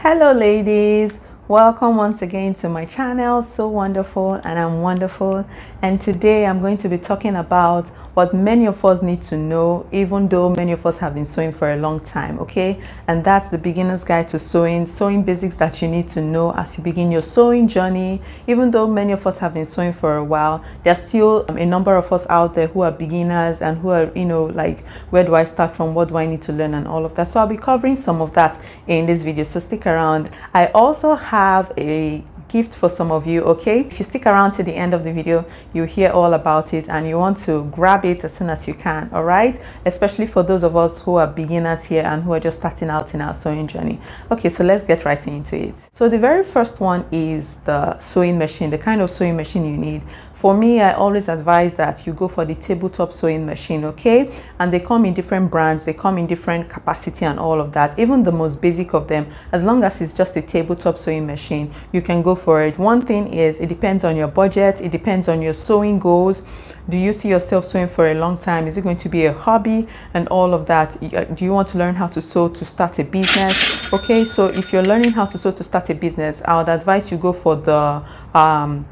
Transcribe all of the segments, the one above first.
Hello ladies, welcome once again to my channel. So wonderful, and I'm wonderful, and today I'm going to be talking about what many of us need to know, even though many of us have been sewing for a long time. Okay, and that's the beginner's guide to sewing basics that you need to know as you begin your sewing journey. Even though many of us have been sewing for a while, there's still a number of us out there who are beginners and who are, like, where do I start from, what do I need to learn, and all of that. So I'll be covering some of that in this video, so stick around. I also have a gift for some of you. Okay, if you stick around to the end of the video, you'll hear all about it, and you want to grab it as soon as you can. All right, especially for those of us who are beginners here and who are just starting out in our sewing journey. Okay, so let's get right into it. So the very first one is the sewing machine, the kind of sewing machine you need. For me, I always advise that you go for the tabletop sewing machine. Okay, and they come in different brands, they come in different capacity and all of that. Even the most basic of them, as long as it's just a tabletop sewing machine, you can go for it. One thing is, it depends on your budget, it depends on your sewing goals. Do you see yourself sewing for a long time? Is it going to be a hobby and all of that? Do you want to learn how to sew to start a business? Okay, so if you're learning how to sew to start a business, I would advise you go for the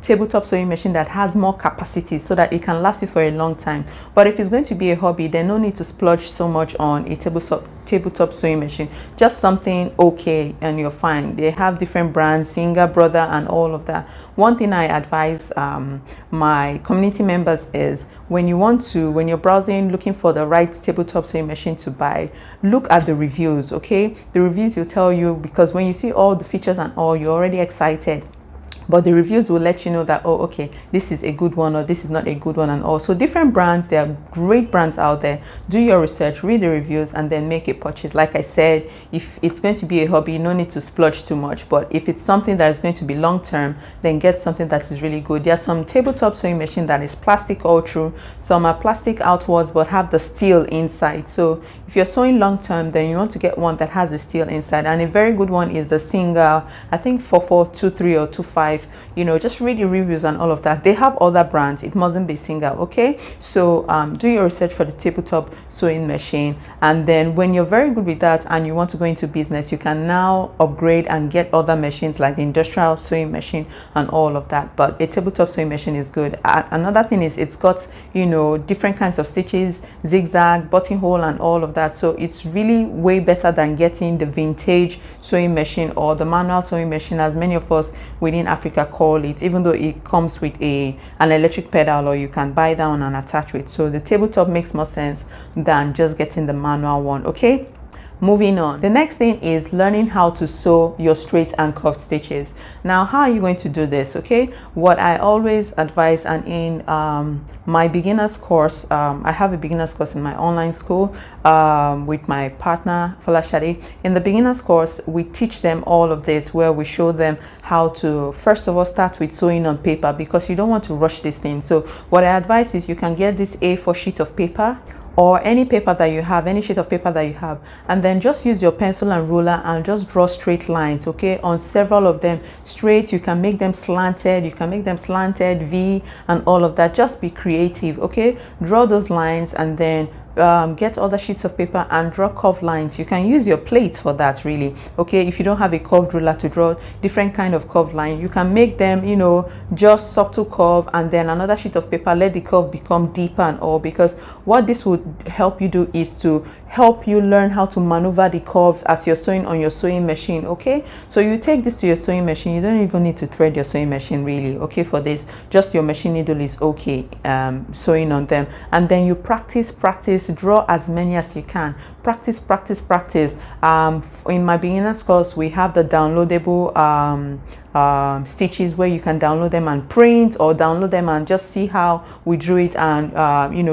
tabletop sewing machine that has more capacity, so that it can last you for a long time. But if it's going to be a hobby, then no need to splurge so much on a tabletop sewing machine. Just something okay and you're fine. They have different brands, Singer, Brother, and all of that. One thing I advise my community members is, when you're browsing looking for the right tabletop sewing machine to buy, look at the reviews. Okay, the reviews will tell you, because when you see all the features and all, you're already excited, but the reviews will let you know that, oh, okay, this is a good one or this is not a good one. And also different brands, there are great brands out there. Do your research, read the reviews, and then make a purchase. Like I said, if it's going to be a hobby, no need to splurge too much. But if it's something that is going to be long term, then get something that is really good. There are some tabletop sewing machine that is plastic all through, some are plastic outwards but have the steel inside. So if you're sewing long term, then you want to get one that has the steel inside. And a very good one is the Singer, I think 4423 or 25. Just read the reviews and all of that. They have other brands, it mustn't be Singer. Okay, so do your research for the tabletop sewing machine, and then when you're very good with that and you want to go into business, you can now upgrade and get other machines like the industrial sewing machine and all of that. But a tabletop sewing machine is good. Another thing is, it's got different kinds of stitches, zigzag, buttonhole, and all of that. So it's really way better than getting the vintage sewing machine or the manual sewing machine, as many of us within Africa call it, even though it comes with an electric pedal, or you can buy that one and attach it. So the tabletop makes more sense than just getting the manual one. Okay, moving on. The next thing is learning how to sew your straight and curved stitches. Now, how are you going to do this? Okay, what I always advise, and in my beginners course, I have a beginners course in my online school with my partner Falashade. In the beginners course, we teach them all of this, where we show them how to, first of all, start with sewing on paper, because you don't want to rush this thing. So what I advise is, you can get this A4 sheet of paper, or any paper that you have, any sheet of paper that you have, and then just use your pencil and ruler and just draw straight lines. Okay, on several of them straight. You can make them slanted, V, and all of that. Just be creative. Okay, draw those lines, and then get other sheets of paper and draw curved lines. You can use your plate for that, really. Okay, if you don't have a curved ruler to draw different kind of curved line, you can make them just subtle curve, and then another sheet of paper, let the curve become deeper and all. Because what this would help you do is to help you learn how to maneuver the curves as you're sewing on your sewing machine. Okay, so you take this to your sewing machine, you don't even need to thread your sewing machine, really. Okay, for this, just your machine needle is okay sewing on them, and then you practice, draw as many as you can. Practice. In my beginners course, we have the downloadable stitches, where you can download them and print, or download them and just see how we drew it, and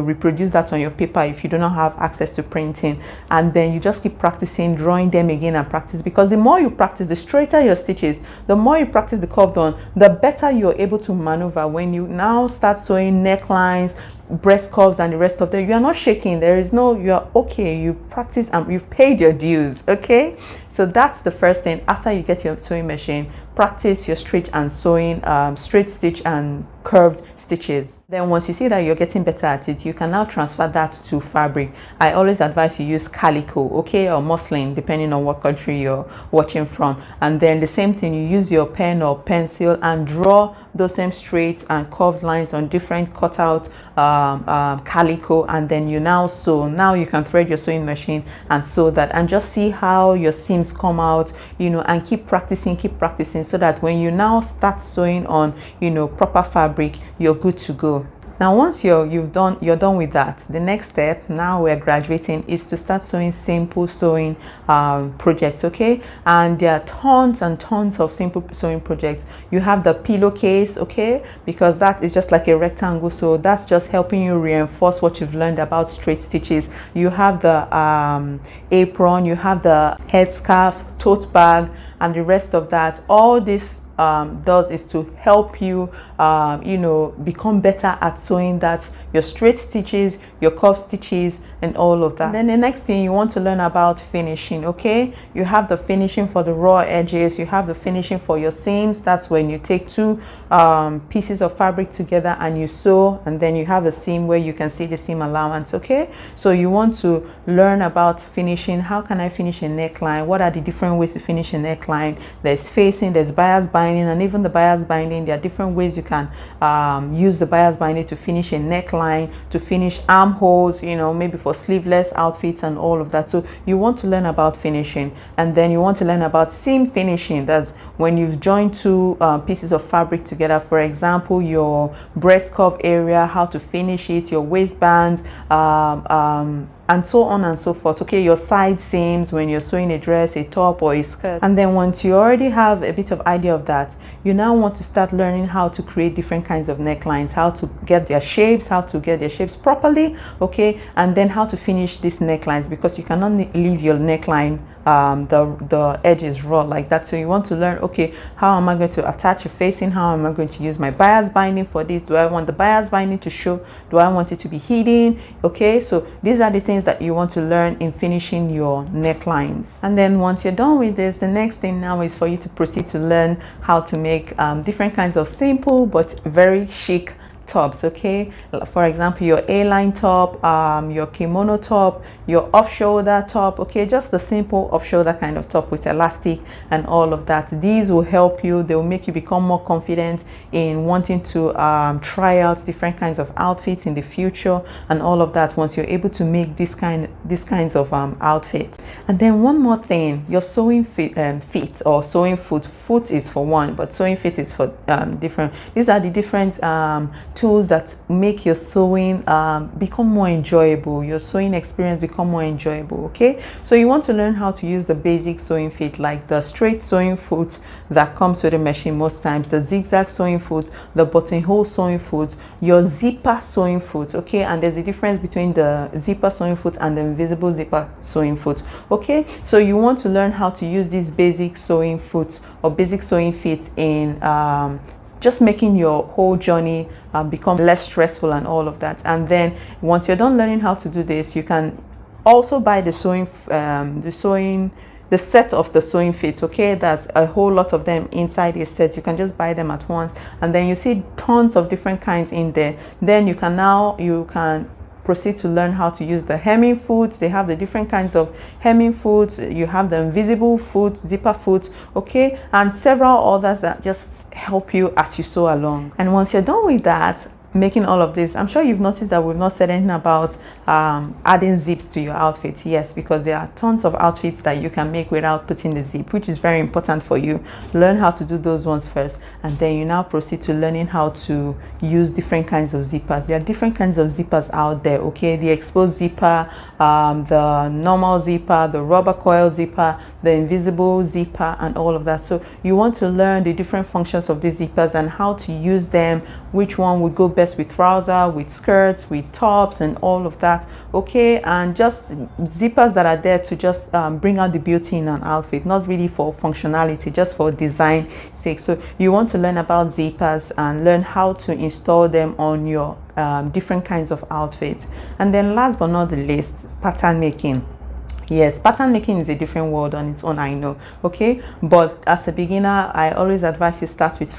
reproduce that on your paper if you do not have access to printing. And then you just keep practicing, drawing them again, and practice, because the more you practice, the straighter your stitches. The more you practice the curved one, the better you're able to maneuver. When you now start sewing necklines, breast curves, and the rest of them, you are not shaking. You are okay. You practice and you've paid your dues. Okay, so that's the first thing. After you get your sewing machine, practice your straight and sewing, straight stitch and curved stitches. Then once you see that you're getting better at it, you can now transfer that to fabric. I always advise you use calico, okay, or muslin, depending on what country you're watching from. And then the same thing, you use your pen or pencil and draw those same straight and curved lines on different cutout calico, and then you now sew. Now you can thread your sewing machine and sew that, and just see how your seams come out, you know, and keep practicing, so that when you now start sewing on, you know, proper fabric, you're good to go. Now once you're done with that, the next step, now we're graduating, is to start sewing simple sewing projects, okay? And there are tons and tons of simple sewing projects. You have the pillowcase, okay, because that is just like a rectangle, so that's just helping you reinforce what you've learned about straight stitches. You have the apron, you have the headscarf, tote bag, and the rest of that. All this does is to help you you know, become better at sewing that, your straight stitches, your curved stitches, and all of that. And then the next thing, you want to learn about finishing, okay? You have the finishing for the raw edges, you have the finishing for your seams. That's when you take two pieces of fabric together and you sew, and then you have a seam where you can see the seam allowance, okay? So you want to learn about finishing. How can I finish a neckline? What are the different ways to finish a neckline? There's facing, there's bias binding, and even the bias binding, there are different ways you can use the bias binding to finish a neckline, to finish armholes, you know, maybe for sleeveless outfits and all of that. So you want to learn about finishing, and then you want to learn about seam finishing. That's when you've joined two pieces of fabric together. For example, your breast curve area, how to finish it, your waistbands, and so on and so forth, okay? Your side seams when you're sewing a dress, a top, or a skirt. And then once you already have a bit of idea of that, you now want to start learning how to create different kinds of necklines, how to get their shapes, properly, okay? And then how to finish these necklines, because you cannot leave your neckline the edges raw like that. So you want to learn, okay, how am I going to attach a facing? How am I going to use my bias binding for this? Do I want the bias binding to show? Do I want it to be hidden? Okay, so these are the things that you want to learn in finishing your necklines. And then once you're done with this, the next thing now is for you to proceed to learn how to make different kinds of simple but very chic tops, okay? For example, your A-line top, your kimono top, your off-shoulder top, okay? Just the simple off-shoulder kind of top with elastic and all of that. These will help you. They will make you become more confident in wanting to try out different kinds of outfits in the future and all of that, once you're able to make these kinds of outfits. And then one more thing, your sewing feet or sewing foot is for one, but sewing feet is for different. These are the different tools that make your sewing become more enjoyable, your sewing experience become more enjoyable, okay? So you want to learn how to use the basic sewing feet, like the straight sewing foot that comes with the machine most times, the zigzag sewing foot, the buttonhole sewing foot, your zipper sewing foot, okay? And there's a difference between the zipper sewing foot and the invisible zipper sewing foot, okay? So you want to learn how to use these basic sewing foot or basic sewing feet in just making your whole journey become less stressful and all of that. And then once you're done learning how to do this, you can also buy the set of the sewing feet, okay? There's a whole lot of them inside a set. You can just buy them at once, and then you see tons of different kinds in there. Then you can proceed to learn how to use the hemming foot. They have the different kinds of hemming foot. You have the invisible foot, zipper foot, okay, and several others that just help you as you sew along. And once you're done with that, making all of this, I'm sure you've noticed that we've not said anything about adding zips to your outfit. Yes, because there are tons of outfits that you can make without putting the zip, which is very important for you. Learn how to do those ones first, and then you now proceed to learning how to use different kinds of zippers. There are different kinds of zippers out there, okay? The exposed zipper, the normal zipper, the rubber coil zipper, the invisible zipper, and all of that. So you want to learn the different functions of these zippers and how to use them, which one would go best with trouser, with skirts, with tops, and all of that, okay? And just zippers that are there to just bring out the beauty in an outfit, not really for functionality, just for design sake. So you want to learn about zippers and learn how to install them on your different kinds of outfits. And then last but not the least, pattern making. Yes, pattern making is a different world on its own, I know, okay? But as a beginner, I always advise you start with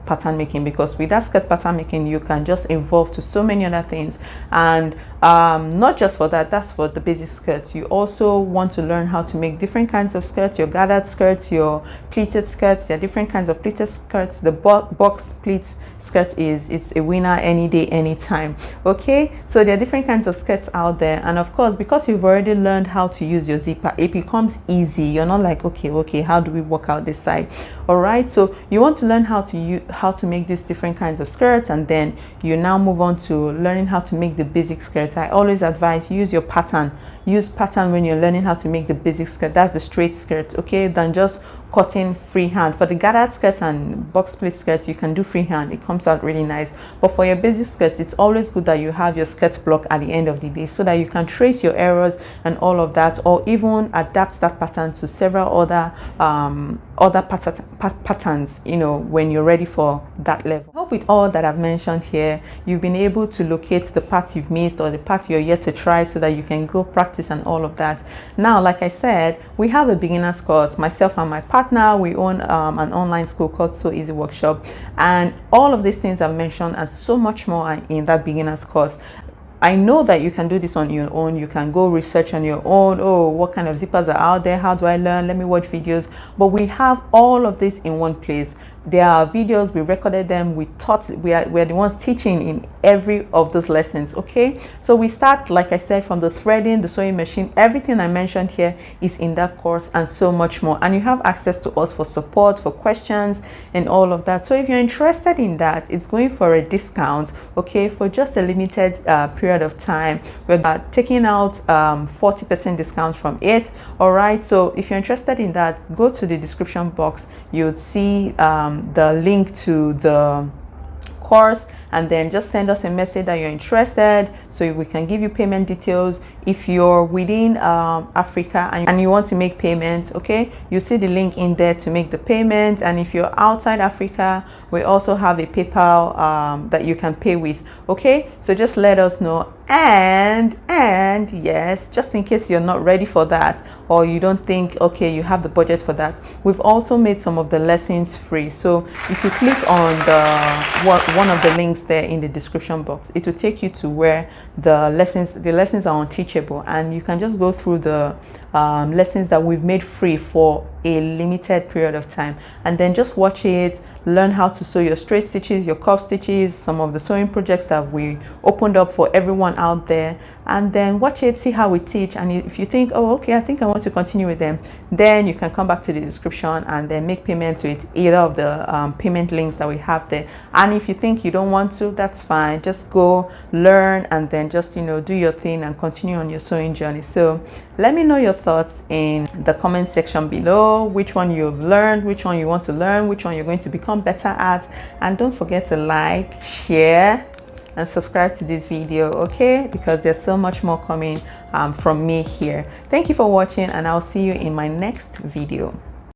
pattern making, because with that skirt pattern making you can just evolve to so many other things. And not just for that, that's for the basic skirts. You also want to learn how to make different kinds of skirts, your gathered skirts, your pleated skirts. There are different kinds of pleated skirts. The box pleat skirt it's a winner any day, anytime. Okay, so there are different kinds of skirts out there, and of course, because you've already learned how to use your zipper, it becomes easy. You're not like, okay, how do we work out this side? All right, so you want to learn how to make these different kinds of skirts, and then you now move on to learning how to make the basic skirts. I always advise use your pattern. Use pattern when you're learning how to make the basic skirt. That's the straight skirt, okay, than just cutting freehand. For the gathered skirts and box pleat skirts, you can do freehand. It comes out really nice. But for your basic skirts, it's always good that you have your skirt block at the end of the day, so that you can trace your errors and all of that, or even adapt that pattern to several other patterns, you know, when you're ready for that level. I hope with all that I've mentioned here, you've been able to locate the part you've missed or the part you're yet to try, so that you can go practice and all of that. Now, like I said, we have a beginner's course. Myself and my partner, we own an online school called So Easy Workshop, and all of these things I've mentioned and so much more are in that beginner's course. I know that you can do this on your own. You can go research on your own. Oh, what kind of zippers are out there? How do I learn? Let me watch videos. But we have all of this in one place. There are videos, we recorded them, we taught, we are the ones teaching in every of those lessons. Okay, so we start, like I said, from the threading, the sewing machine. Everything I mentioned here is in that course, and so much more. And you have access to us for support, for questions and all of that. So if you're interested in that, it's going for a discount, okay, for just a limited period of time. We're taking out 40% discount from it. All right, so if you're interested in that, go to the description box. You'll see the link to the course, and then just send us a message that you're interested, so we can give you payment details. If you're within Africa and you want to make payments, okay, you see the link in there to make the payment. And if you're outside Africa, we also have a PayPal that you can pay with. Okay, so just let us know. And yes, just in case you're not ready for that, or you don't think, okay, you have the budget for that, we've also made some of the lessons free. So if you click on one of the links there in the description box, it will take you to where the lessons are unteachable, and you can just go through the lessons that we've made free for a limited period of time, and then just watch it, learn how to sew your straight stitches, your cuff stitches, some of the sewing projects that we opened up for everyone out there, and then watch it, see how we teach. And if you think, oh, okay, I think I want to continue with them, then you can come back to the description and then make payment with either of the payment links that we have there. And if you think you don't want to, that's fine. Just go learn and then just, you know, do your thing and continue on your sewing journey. So let me know your thoughts in the comment section below, which one you've learned, which one you want to learn, which one you're going to become better at. And don't forget to like, share and subscribe to this video, okay, because there's so much more coming from me here. Thank you for watching, and I'll see you in my next video.